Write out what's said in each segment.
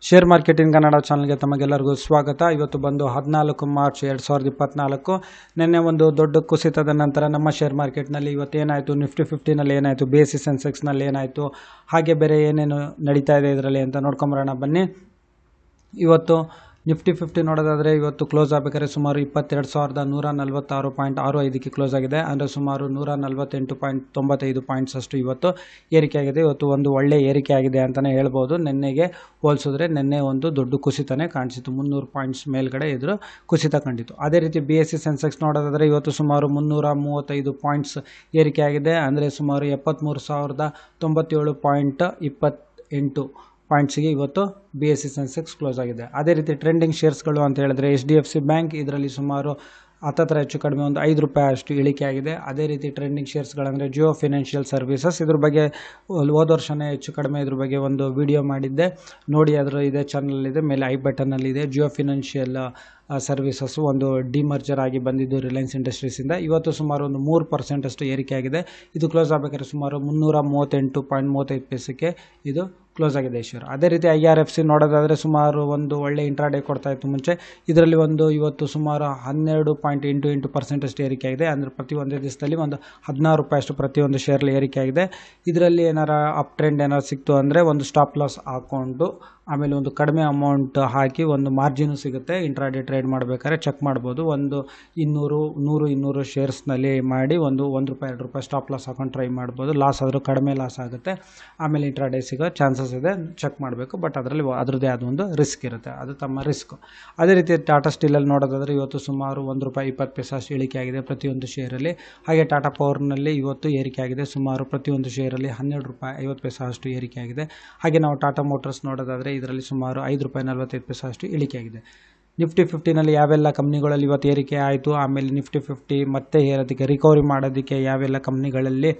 Share marketing Kannada ಚಾನಲ್ಗೆ ತಮಗೆಲ್ಲರಿಗೂ ಸ್ವಾಗತ. ಇವತ್ತು ಬಂದು 14 ಮಾರ್ಚ್ 2024. ನಿನ್ನೆ ಒಂದು ದೊಡ್ಡ ಕುಸಿತದ ನಂತರ ನಮ್ಮ ಶೇರ್ ಮಾರ್ಕೆಟ್ನಲ್ಲಿ ಇವತ್ತು ಏನಾಯಿತು, ನಿಫ್ಟಿ 50ನಲ್ಲಿ ಏನಾಯಿತು, BSE ಸೆನ್ಸೆಕ್ಸ್ನಲ್ಲಿ ಏನಾಯಿತು, ಹಾಗೆ ಬೇರೆ ಏನೇನು ನಡೀತಾ ಇದೆ ಇದರಲ್ಲಿ ಅಂತ ನೋಡ್ಕೊಂಬರೋಣ ಬನ್ನಿ. ಇವತ್ತು ನಿಫ್ಟಿ 50 ನೋಡೋದಾದರೆ ಇವತ್ತು ಕ್ಲೋಸ್ ಆಗಬೇಕಾದ್ರೆ ಸುಮಾರು 22,146.65ಕ್ಕೆ ಕ್ಲೋಸ್ ಆಗಿದೆ. ಅಂದರೆ ಸುಮಾರು 148.95 ಪಾಯಿಂಟ್ಸ್ ಅಷ್ಟು ಇವತ್ತು ಏರಿಕೆ ಆಗಿದೆ. ಇವತ್ತು ಒಂದು ಒಳ್ಳೆ ಏರಿಕೆ ಆಗಿದೆ ಅಂತಲೇ ಹೇಳ್ಬೋದು. ನಿನ್ನೆಗೆ ಹೋಲಿಸಿದ್ರೆ ನಿನ್ನೆ ಒಂದು ದೊಡ್ಡ ಕುಸಿತನೇ ಕಾಣಿಸಿತು. 300 ಪಾಯಿಂಟ್ಸ್ ಮೇಲ್ಗಡೆ ಇದ್ರ ಕುಸಿತ ಕಂಡಿತು. ಅದೇ ರೀತಿ BSE ಸೆನ್ಸೆಕ್ಸ್ ನೋಡೋದಾದರೆ ಇವತ್ತು ಸುಮಾರು 335 ಪಾಯಿಂಟ್ಸ್ ಏರಿಕೆ ಆಗಿದೆ. ಅಂದರೆ ಸುಮಾರು 73,097.28 ಪಾಯಿಂಟ್ಸಿಗೆ ಇವತ್ತು BSE ಸೆನ್ಸೆಕ್ಸ್ ಕ್ಲೋಸ್ ಆಗಿದೆ. ಅದೇ ರೀತಿ ಟ್ರೆಂಡಿಂಗ್ ಶೇರ್ಸ್ಗಳು ಅಂತ ಹೇಳಿದ್ರೆ HDFC ಬ್ಯಾಂಕ್ ಇದರಲ್ಲಿ ಸುಮಾರು ಹತ್ತತ್ರ ಹೆಚ್ಚು ಕಡಿಮೆ ಒಂದು ₹5 ಅಷ್ಟು ಇಳಿಕೆ ಆಗಿದೆ. ಅದೇ ರೀತಿ ಟ್ರೆಂಡಿಂಗ್ ಶೇರ್ಸ್ಗಳಂದರೆ ಜಿಯೋ ಫಿನಾನ್ಷಿಯಲ್ ಸರ್ವಿಸಸ್, ಇದ್ರ ಬಗ್ಗೆ ಹೋದ ವರ್ಷನೇ ಹೆಚ್ಚು ಕಡಿಮೆ ಇದ್ರ ಬಗ್ಗೆ ಒಂದು ವಿಡಿಯೋ ಮಾಡಿದ್ದೆ, ನೋಡಿ. ಅದರ ಇದೆ ಚಾನಲಲ್ಲಿದೆ, ಮೇಲೆ ಐ ಬಟನ್ನಲ್ಲಿದೆ. ಜಿಯೋ ಫಿನಾನ್ಷಿಯಲ್ ಸರ್ವಿಸಸ್ಸು ಒಂದು ಡಿಮರ್ಜರ್ ಆಗಿ ಬಂದಿದ್ದು ರಿಲಯನ್ಸ್ ಇಂಡಸ್ಟ್ರೀಸಿಂದ. ಇವತ್ತು ಸುಮಾರು ಒಂದು 3% ಅಷ್ಟು ಏರಿಕೆ ಆಗಿದೆ. ಇದು ಕ್ಲೋಸ್ ಆಗಬೇಕಾದ್ರೆ ಸುಮಾರು 338.35 ಪೈಸೆಗೆ ಇದು ಕ್ಲೋಸ್ ಆಗಿದೆ ಶೇರ್. ಅದೇ ರೀತಿ IRFC ನೋಡೋದಾದರೆ ಸುಮಾರು ಒಂದು ಒಳ್ಳೆ ಇಂಟ್ರಾಡೇ ಕೊಡ್ತಾ ಇತ್ತು ಮುಂಚೆ. ಇದರಲ್ಲಿ ಒಂದು ಇವತ್ತು ಸುಮಾರು 12.88% ಅಷ್ಟು ಏರಿಕೆ ಆಗಿದೆ. ಅಂದರೆ ಪ್ರತಿ ಒಂದೇ ದಿವಸದಲ್ಲಿ ಒಂದು ₹16 ಅಷ್ಟು ಪ್ರತಿಯೊಂದು ಶೇರ್ಲಿ ಏರಿಕೆ ಆಗಿದೆ. ಇದರಲ್ಲಿ ಏನಾರ ಅಪ್ ಟ್ರೆಂಡ್ ಏನಾರು ಸಿಕ್ತು ಅಂದರೆ ಒಂದು ಸ್ಟಾಪ್ ಲಾಸ್ ಹಾಕ್ಕೊಂಡು ಆಮೇಲೆ ಒಂದು ಕಡಿಮೆ ಅಮೌಂಟ್ ಹಾಕಿ ಒಂದು ಮಾರ್ಜಿನು ಸಿಗುತ್ತೆ. ಇಂಟ್ರಾಡೇ ಟ್ರೇಡ್ ಮಾಡಬೇಕಾದ್ರೆ ಚೆಕ್ ಮಾಡ್ಬೋದು. ಒಂದು 100-200 ಶೇರ್ಸ್ನಲ್ಲಿ ಮಾಡಿ ಒಂದು ₹1 ₹2 ಸ್ಟಾಪ್ ಲಾಸ್ ಹಾಕೊಂಡು ಟ್ರೈ ಮಾಡ್ಬೋದು. ಲಾಸ್ ಆದರೂ ಕಡಿಮೆ ಲಾಸ್ ಆಗುತ್ತೆ. ಆಮೇಲೆ ಇಂಟ್ರಾಡೇ ಸಿಗೋ ಚಾನ್ಸಸ್ ಇದೆ, ಚೆಕ್ ಮಾಡಬೇಕು. ಬಟ್ ಅದರಲ್ಲಿ ಅದರದ್ದೇ ಆದ ಒಂದು ರಿಸ್ಕ್ ಇರುತ್ತೆ, ಅದು ತಮ್ಮ ರಿಸ್ಕ್. ಅದೇ ರೀತಿ ಟಾಟಾ ಸ್ಟೀಲಲ್ಲಿ ನೋಡೋದಾದರೆ ಇವತ್ತು ಸುಮಾರು ₹1.20 ಅಷ್ಟು ಇಳಿಕೆ ಆಗಿದೆ ಪ್ರತಿಯೊಂದು ಶೇರಲ್ಲಿ. ಹಾಗೆ ಟಾಟಾ ಪವರ್ನಲ್ಲಿ ಇವತ್ತು ಏರಿಕೆ ಆಗಿದೆ. ಸುಮಾರು ಪ್ರತಿಯೊಂದು ಶೇರಲ್ಲಿ ₹12.50 ಅಷ್ಟು ಏರಿಕೆ ಆಗಿದೆ. ಹಾಗೆ ನಾವು ಟಾಟಾ ಮೋಟರ್ಸ್ ನೋಡೋದಾದರೆ ಇದರಲ್ಲಿ ಸುಮಾರು ₹5.45 ಅಷ್ಟು ಇಳಿಕೆ ಆಗಿದೆ. ನಿಫ್ಟಿ 50ನಲ್ಲಿ ಯಾವೆಲ್ಲ ಕಂಪ್ನಿಗಳಲ್ಲಿ ಇವತ್ತು ಏರಿಕೆ ಆಯಿತು, ಆಮೇಲೆ ನಿಫ್ಟಿ 50 ಮತ್ತೆ ಅದಕ್ಕೆ ರಿಕವರಿ ಮಾಡೋದಕ್ಕೆ ಯಾವೆಲ್ಲ ಕಂಪ್ನಿಗಳಲ್ಲಿ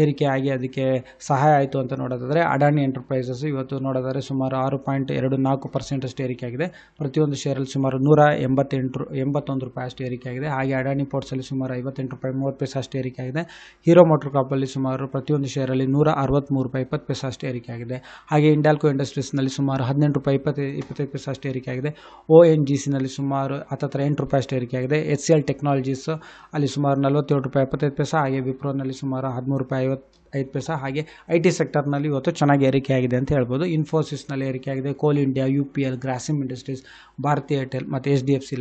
ಏರಿಕೆ ಆಗಿ ಅದಕ್ಕೆ ಸಹಾಯ ಆಯಿತು ಅಂತ ನೋಡೋದಾದರೆ ಅಡಾನಿ ಎಂಟರ್ಪ್ರೈಸಸ್ ಇವತ್ತು ನೋಡೋದಾದರೆ ಸುಮಾರು 6.24% ಅಷ್ಟು ಏರಿಕೆ ಆಗಿದೆ. ಪ್ರತಿಯೊಂದು ಶೇರಲ್ಲಿ ಸುಮಾರು ₹181 ಅಷ್ಟು ಏರಿಕೆ ಆಗಿದೆ. ಹಾಗೆ ಅಡಾನಿ ಪೋರ್ಟ್ಸಲ್ಲಿ ಸುಮಾರು ₹58.30 ಅಷ್ಟು ಏರಿಕೆ ಆಗಿದೆ. ಹೀರೋ ಮೋಟರ್ ಕಾಪಲ್ಲಿ ಸುಮಾರು ಪ್ರತಿಯೊಂದು ಶೇರಲ್ಲಿ ₹163.20 ಅಷ್ಟು ಏರಿಕೆ ಆಗಿದೆ. ಹಾಗೆ ಇಂಡಾಲ್ಕೋ ಇಂಡಸ್ಟ್ರೀಸ್ನಲ್ಲಿ ಸುಮಾರು ₹18.25 ಅಷ್ಟು ಏರಿಕೆ ಆಗಿದೆ. ONGCನಲ್ಲಿ ಸುಮಾರು ಹತ್ತತ್ರ ₹8 ಅಷ್ಟು ಏರಿಕೆ ಆಗಿದೆ. HCL ಟೆಕ್ನಾಲಜೀಸ್ ಅಲ್ಲಿ ಸುಮಾರು ₹47.75. ಹಾಗೆ ವಿಪ್ರೋನಲ್ಲಿ ಸುಮಾರು ₹13.55. ಹಾಗೆ IT ಸೆಕ್ಟರ್ನಲ್ಲಿ ಇವತ್ತು ಚೆನ್ನಾಗಿ ಏರಿಕೆ ಆಗಿದೆ ಅಂತ ಹೇಳ್ಬೋದು. ಇನ್ಫೋಸಿಸ್ನಲ್ಲಿ ಏರಿಕೆ ಆಗಿದೆ. Coal India, UPL, Grasim Industries, Bharti Airtel ಮತ್ತು HDFC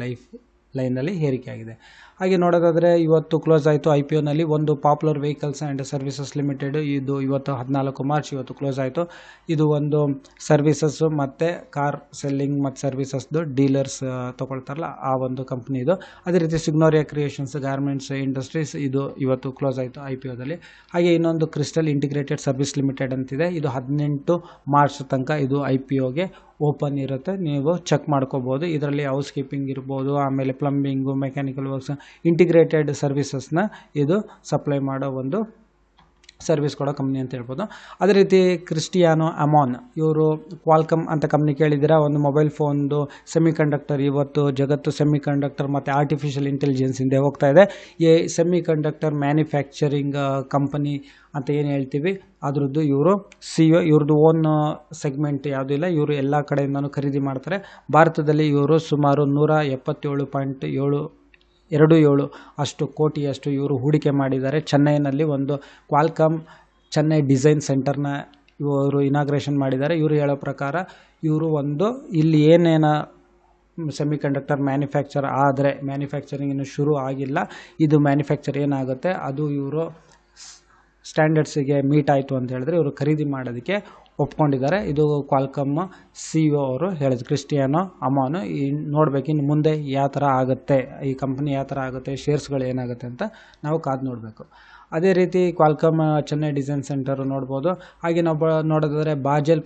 ಲೈನಲ್ಲಿ ಏರಿಕೆ ಆಗಿದೆ. ಹಾಗೆ ನೋಡೋದಾದರೆ ಇವತ್ತು ಕ್ಲೋಸ್ ಆಯಿತು IPOನಲ್ಲಿ ಒಂದು popular vehicles and services limited. ಇದು ಇವತ್ತು 14 ಮಾರ್ಚ್ ಇವತ್ತು ಕ್ಲೋಸ್ ಆಯಿತು. ಇದು ಒಂದು ಸರ್ವಿಸಸ್ಸು ಮತ್ತು ಕಾರ್ ಸೆಲ್ಲಿಂಗ್ ಮತ್ತು ಸರ್ವಿಸಸ್ದು ಡೀಲರ್ಸ್ ತೊಗೊಳ್ತಾರಲ್ಲ ಆ ಒಂದು ಕಂಪ್ನಿ ಇದು. ಅದೇ ರೀತಿ ಸಿಗ್ನೋರಿಯಾ ಕ್ರಿಯೇಷನ್ಸ್ ಗಾರ್ಮೆಂಟ್ಸ್ ಇಂಡಸ್ಟ್ರೀಸ್ ಇದು ಇವತ್ತು ಕ್ಲೋಸ್ ಆಯಿತು IPOದಲ್ಲಿ. ಹಾಗೆ ಇನ್ನೊಂದು ಕ್ರಿಸ್ಟಲ್ ಇಂಟಿಗ್ರೇಟೆಡ್ ಸರ್ವಿಸ್ ಲಿಮಿಟೆಡ್ ಅಂತಿದೆ. ಇದು 18 ಮಾರ್ಚ್ ತನಕ ಇದು IPOಗೆ ಓಪನ್ ಇರುತ್ತೆ, ನೀವು ಚೆಕ್ ಮಾಡ್ಕೋಬೋದು. ಇದರಲ್ಲಿ ಹೌಸ್ ಕೀಪಿಂಗ್ ಇರ್ಬೋದು, ಆಮೇಲೆ ಪ್ಲಂಬಿಂಗು, ಮೆಕ್ಯಾನಿಕಲ್ ವರ್ಕ್ಸ್, ಇಂಟಿಗ್ರೇಟೆಡ್ ಸರ್ವಿಸಸ್ನ ಇದು ಸಪ್ಲೈ ಮಾಡೋ ಒಂದು ಸರ್ವಿಸ್ ಕೊಡೋ ಕಂಪ್ನಿ ಅಂತ ಹೇಳ್ಬೋದು. ಅದೇ ರೀತಿ ಕ್ರಿಸ್ಟಿಯಾನೋ ಅಮಾನ್ ಇವರು ಕ್ವಾಲ್ಕಮ್ ಅಂತ ಕಂಪ್ನಿ ಕೇಳಿದ್ದೀರಾ, ಒಂದು ಮೊಬೈಲ್ ಫೋನ್ದು ಸೆಮಿಕಂಡಕ್ಟರ್. ಇವತ್ತು ಜಗತ್ತು ಸೆಮಿಕಂಡಕ್ಟರ್ ಮತ್ತು ಆರ್ಟಿಫಿಷಿಯಲ್ ಇಂಟೆಲಿಜೆನ್ಸ್ ಹಿಂದೆ ಹೋಗ್ತಾ ಇದೆ. ಈ ಸೆಮಿಕಂಡಕ್ಟರ್ ಮ್ಯಾನುಫ್ಯಾಕ್ಚರಿಂಗ್ ಕಂಪನಿ ಅಂತ ಏನು ಹೇಳ್ತೀವಿ ಅದ್ರದ್ದು ಇವರು CEO. ಇವ್ರದ್ದು ಓನ್ ಸೆಗ್ಮೆಂಟ್ ಯಾವುದೂ ಇಲ್ಲ, ಇವರು ಎಲ್ಲ ಕಡೆಯಿಂದನೂ ಖರೀದಿ ಮಾಡ್ತಾರೆ. ಭಾರತದಲ್ಲಿ ಇವರು ಸುಮಾರು 177.27 ಅಷ್ಟು ಕೋಟಿಯಷ್ಟು ಇವರು ಹೂಡಿಕೆ ಮಾಡಿದ್ದಾರೆ. ಚೆನ್ನೈನಲ್ಲಿ ಒಂದು ಕ್ವಾಲ್ಕಮ್ ಚೆನ್ನೈ ಡಿಸೈನ್ ಸೆಂಟರ್ನ ಇವರು ಇನಾಗ್ರೇಷನ್ ಮಾಡಿದ್ದಾರೆ. ಇವರು ಹೇಳೋ ಪ್ರಕಾರ ಇವರು ಒಂದು ಇಲ್ಲಿ ಏನೇನು ಸೆಮಿಕಂಡಕ್ಟರ್ ಮ್ಯಾನುಫ್ಯಾಕ್ಚರ್ ಆದರೆ ಮ್ಯಾನುಫ್ಯಾಕ್ಚರಿಂಗ್ ಇನ್ನೂ ಶುರು ಆಗಿಲ್ಲ, ಇದು ಮ್ಯಾನುಫ್ಯಾಕ್ಚರ್ ಏನಾಗುತ್ತೆ ಅದು ಇವರು ಸ್ಟ್ಯಾಂಡರ್ಡ್ಸಿಗೆ ಮೀಟ್ ಆಯಿತು ಅಂತ ಹೇಳಿದ್ರೆ ಇವರು ಖರೀದಿ ಮಾಡೋದಕ್ಕೆ ಒಪ್ಕೊಂಡಿದ್ದಾರೆ. ಇದು ಕ್ವಾಲ್ಕಮ್ CEO ಅವರು ಹೇಳಿದ್ರು, ಕ್ರಿಸ್ಟಿಯಾನೋ ಅಮಾನು. ನೋಡಬೇಕು ಇನ್ನು ಮುಂದೆ ಯಾವ ಥರ ಆಗುತ್ತೆ, ಈ ಕಂಪ್ನಿ ಯಾವ ಥರ ಆಗುತ್ತೆ, ಶೇರ್ಸ್ಗಳು ಏನಾಗುತ್ತೆ ಅಂತ ನಾವು ಕಾದು ನೋಡಬೇಕು. ಅದೇ ರೀತಿ ಕ್ವಾಲ್ಕಮ್ ಚೆನ್ನೈ ಡಿಸೈನ್ ಸೆಂಟರು ನೋಡ್ಬೋದು. ಹಾಗೆ ನಾವು ನೋಡೋದಾದರೆ ಬಾಜೆಲ್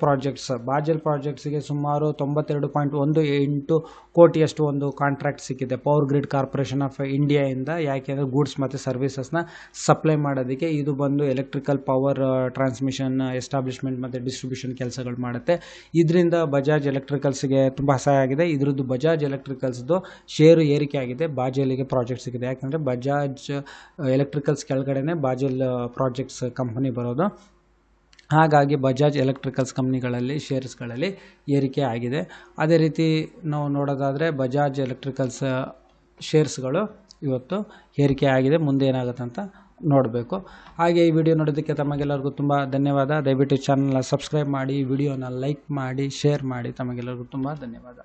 ಪ್ರಾಜೆಕ್ಟ್ಸಿಗೆ ಸುಮಾರು 92.18 ಕೋಟಿಯಷ್ಟು ಒಂದು ಕಾಂಟ್ರಾಕ್ಟ್ ಸಿಕ್ಕಿದೆ ಪವರ್ ಗ್ರಿಡ್ ಕಾರ್ಪೊರೇಷನ್ ಆಫ್ ಇಂಡಿಯಾಯಿಂದ. ಯಾಕೆಂದರೆ ಗೂಡ್ಸ್ ಮತ್ತು ಸರ್ವಿಸಸ್ನ ಸಪ್ಲೈ ಮಾಡೋದಕ್ಕೆ. ಇದು ಬಂದು ಎಲೆಕ್ಟ್ರಿಕಲ್ ಪವರ್ ಟ್ರಾನ್ಸ್ಮಿಷನ್ ಎಸ್ಟಾಬ್ಲಿಷ್ಮೆಂಟ್ ಮತ್ತು ಡಿಸ್ಟ್ರಿಬ್ಯೂಷನ್ ಕೆಲಸಗಳು ಮಾಡುತ್ತೆ. ಇದರಿಂದ ಬಜಾಜ್ ಎಲೆಕ್ಟ್ರಿಕಲ್ಸ್ಗೆ ತುಂಬ ಸಹಾಯ ಆಗಿದೆ. ಇದ್ರದ್ದು ಬಜಾಜ್ ಎಲೆಕ್ಟ್ರಿಕಲ್ಸ್ದು ಶೇರು ಏರಿಕೆ ಆಗಿದೆ, ಬಾಜೆಲಿಗೆ ಪ್ರಾಜೆಕ್ಟ್ ಸಿಕ್ಕಿದೆ. ಯಾಕಂದರೆ ಬಜಾಜ್ ಎಲೆಕ್ಟ್ರಿಕಲ್ಸ್ ಕೆಳಗಡೆನೆ ಬಾಜೆಲ್ ಪ್ರಾಜೆಕ್ಟ್ಸ್ ಕಂಪನಿ ಬರೋದು. ಹಾಗಾಗಿ ಬಜಾಜ್ ಎಲೆಕ್ಟ್ರಿಕಲ್ಸ್ ಕಂಪ್ನಿಗಳಲ್ಲಿ ಶೇರ್ಸ್ಗಳಲ್ಲಿ ಏರಿಕೆ ಆಗಿದೆ. ಅದೇ ರೀತಿ ನಾವು ನೋಡೋದಾದರೆ ಬಜಾಜ್ ಎಲೆಕ್ಟ್ರಿಕಲ್ಸ್ ಶೇರ್ಸ್ಗಳು ಇವತ್ತು ಏರಿಕೆ ಆಗಿದೆ. ಮುಂದೆ ಏನಾಗುತ್ತೆ ಅಂತ ನೋಡಬೇಕು. ಹಾಗೆ ಈ ವಿಡಿಯೋ ನೋಡೋದಕ್ಕೆ ತಮಗೆಲ್ಲರಿಗೂ ತುಂಬ ಧನ್ಯವಾದ. ದಯವಿಟ್ಟು ಚಾನಲ್ನ ಸಬ್ಸ್ಕ್ರೈಬ್ ಮಾಡಿ, ವಿಡಿಯೋನ ಲೈಕ್ ಮಾಡಿ, ಶೇರ್ ಮಾಡಿ. ತಮಗೆಲ್ಲರಿಗೂ ತುಂಬ ಧನ್ಯವಾದ.